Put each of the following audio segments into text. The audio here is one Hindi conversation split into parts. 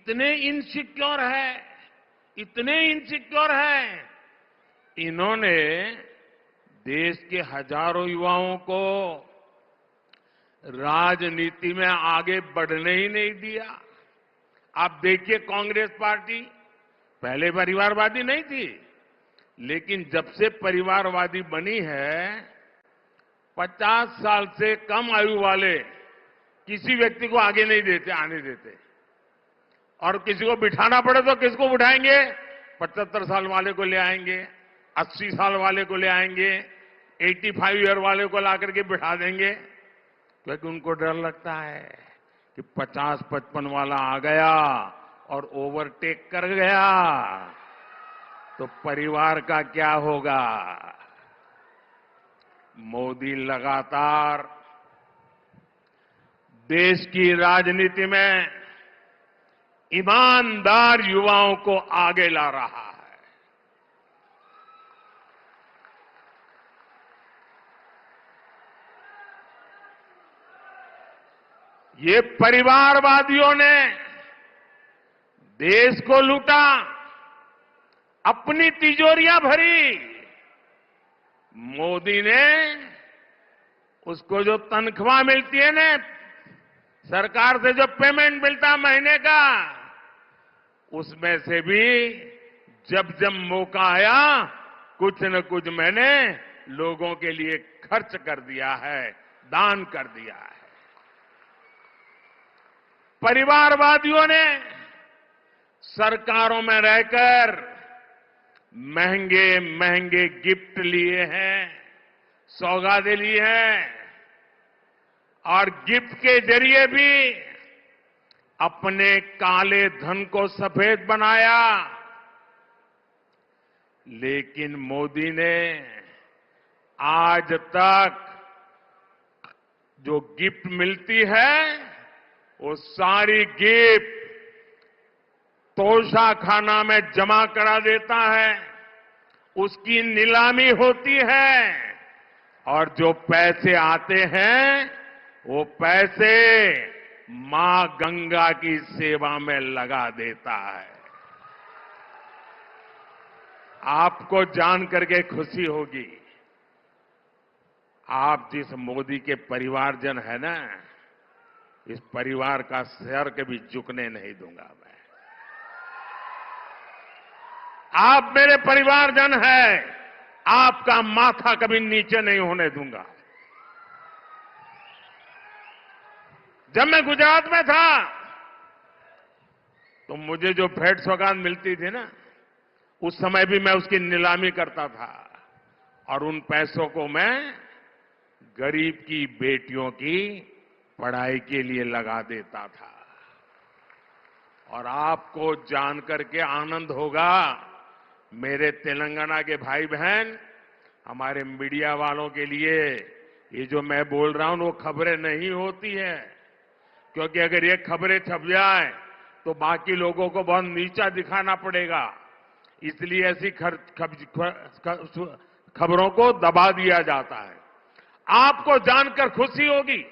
इतने इनसिक्योर है, इन्होंने देश के हजारों युवाओं को राजनीति में आगे बढ़ने ही नहीं दिया। आप देखिए, कांग्रेस पार्टी पहले परिवारवादी नहीं थी, लेकिन जब से परिवारवादी बनी है, 50 साल से कम आयु वाले किसी व्यक्ति को आगे नहीं देते, आने देते। और किसी को बिठाना पड़े तो किसको बिठाएंगे? 75 साल वाले को ले आएंगे, 80 साल वाले को ले आएंगे, 85 ईयर वाले को ला करके बिठा देंगे, क्योंकि उनको डर लगता है कि 50-55 वाला आ गया और ओवरटेक कर गया तो परिवार का क्या होगा। मोदी लगातार देश की राजनीति में ईमानदार युवाओं को आगे ला रहा है। ये परिवारवादियों ने देश को लूटा, अपनी तिजोरियां भरी। मोदी ने उसको जो तनख्वाह मिलती है ना, सरकार से जो पेमेंट मिलता महीने का, उसमें से भी जब जब मौका आया कुछ न कुछ मैंने लोगों के लिए खर्च कर दिया है, दान कर दिया है। परिवारवादियों ने सरकारों में रहकर महंगे महंगे गिफ्ट लिए हैं, सौगातें ली हैं, और गिफ्ट के जरिए भी अपने काले धन को सफेद बनाया। लेकिन मोदी ने आज तक जो गिफ्ट मिलती है वो सारी गिफ्ट तोशाखाना में जमा करा देता है, उसकी नीलामी होती है, और जो पैसे आते हैं वो पैसे मां गंगा की सेवा में लगा देता है। आपको जान करके खुशी होगी, आप जिस मोदी के परिवारजन है ना, इस परिवार का सर कभी झुकने नहीं दूंगा मैं। आप मेरे परिवारजन हैं, आपका माथा कभी नीचे नहीं होने दूंगा। जब मैं गुजरात में था तो मुझे जो भेंट सौगात मिलती थी ना, उस समय भी मैं उसकी नीलामी करता था, और उन पैसों को मैं गरीब की बेटियों की पढ़ाई के लिए लगा देता था। और आपको जानकर के आनंद होगा, मेरे तेलंगाना के भाई बहन, हमारे मीडिया वालों के लिए ये जो मैं बोल रहा हूं वो खबरें नहीं होती है, क्योंकि अगर ये खबरें छप जाए तो बाकी लोगों को बहुत नीचा दिखाना पड़ेगा, इसलिए ऐसी खबरों को दबा दिया जाता है। आपको जानकर खुशी होगी,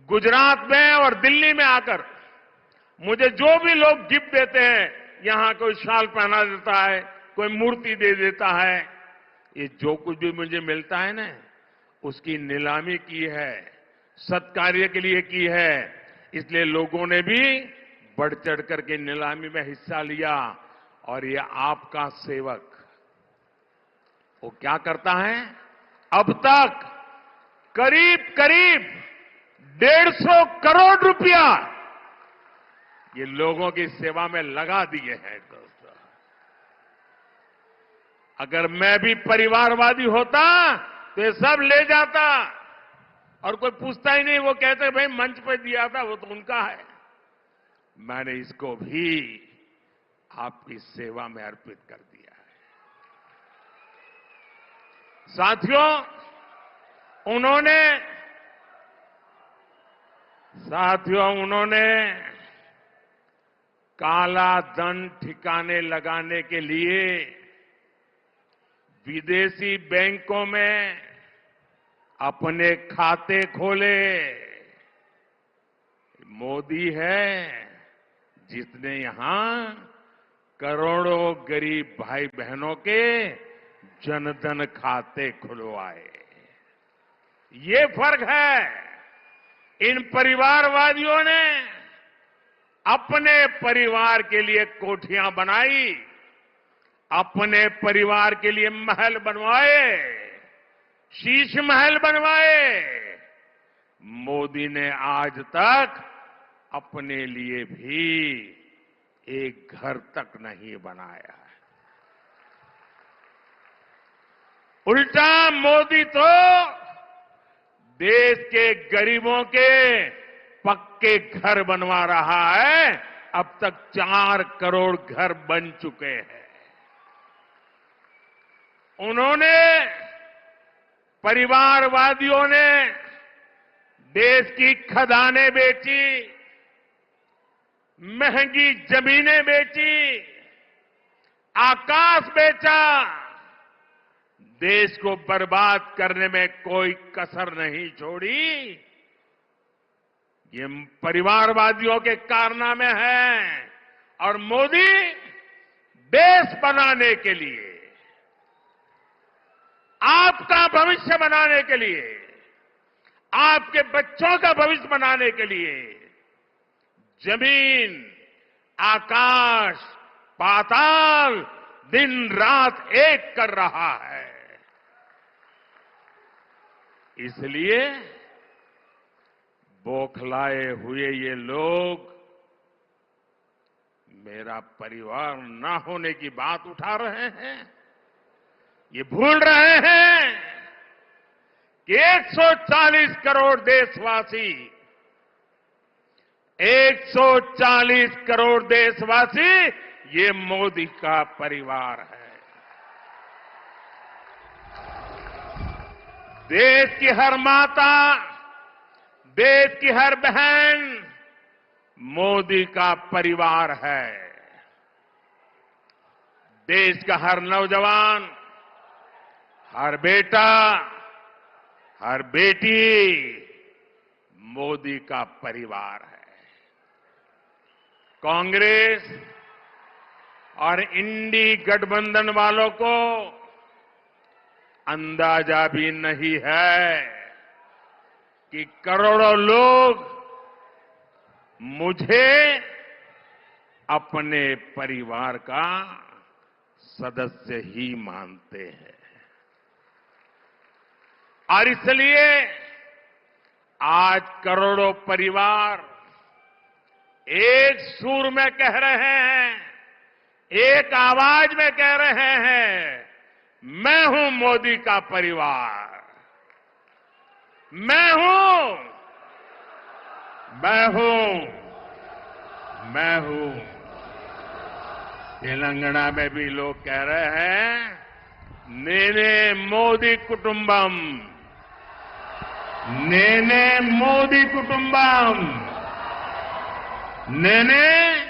गुजरात में और दिल्ली में आकर मुझे जो भी लोग गिफ्ट देते हैं, यहां कोई शाल पहना देता है, कोई मूर्ति दे देता है, ये जो कुछ भी मुझे मिलता है ना, उसकी नीलामी की है, सत्कार्य के लिए की है। इसलिए लोगों ने भी बढ़ चढ़ करके नीलामी में हिस्सा लिया। और ये आपका सेवक वो क्या करता है, अब तक करीब करीब 150 करोड़ रुपया ये लोगों की सेवा में लगा दिए हैं। दोस्तों, अगर मैं भी परिवारवादी होता तो ये सब ले जाता और कोई पूछता ही नहीं, वो कहते भाई मंच पे दिया था, वो तो उनका है। मैंने इसको भी आपकी सेवा में अर्पित कर दिया है। साथियों, उन्होंने काला धन ठिकाने लगाने के लिए विदेशी बैंकों में अपने खाते खोले। मोदी है जिसने यहां करोड़ों गरीब भाई बहनों के जनधन खाते खुलवाए। ये फर्क है। इन परिवारवादियों ने अपने परिवार के लिए कोठियां बनाई, अपने परिवार के लिए महल बनवाए, शीश महल बनवाए। मोदी ने आज तक अपने लिए भी एक घर तक नहीं बनाया है। उल्टा मोदी तो देश के गरीबों के पक्के घर बनवा रहा है। अब तक 4 करोड़ घर बन चुके हैं। उन्होंने, परिवारवादियों ने देश की खदानें बेची, महंगी जमीनें बेची, आकाश बेचा। देश को बर्बाद करने में कोई कसर नहीं छोड़ी। ये परिवारवादियों के कारनामे हैं। और मोदी देश बनाने के लिए, आपका भविष्य बनाने के लिए, आपके बच्चों का भविष्य बनाने के लिए जमीन, आकाश, पाताल दिन रात एक कर रहा है। इसलिए बौखलाए हुए ये लोग मेरा परिवार ना होने की बात उठा रहे हैं। ये भूल रहे हैं कि 140 करोड़ देशवासी, 140 करोड़ देशवासी ये मोदी का परिवार है। देश की हर माता, देश की हर बहन मोदी का परिवार है। देश का हर नौजवान, हर बेटा, हर बेटी मोदी का परिवार है। कांग्रेस और इंडी गठबंधन वालों को अंदाजा भी नहीं है कि करोड़ों लोग मुझे अपने परिवार का सदस्य ही मानते हैं। और इसलिए आज करोड़ों परिवार एक सुर में कह रहे हैं, एक आवाज में कह रहे हैं, मैं हूं मोदी का परिवार, मैं हूं, मैं हूं, मैं हूं। तेलंगाना में भी लोग कह रहे हैं, नेने मोदी कुटुंबम, नेने मोदी कुटुंबम, नेने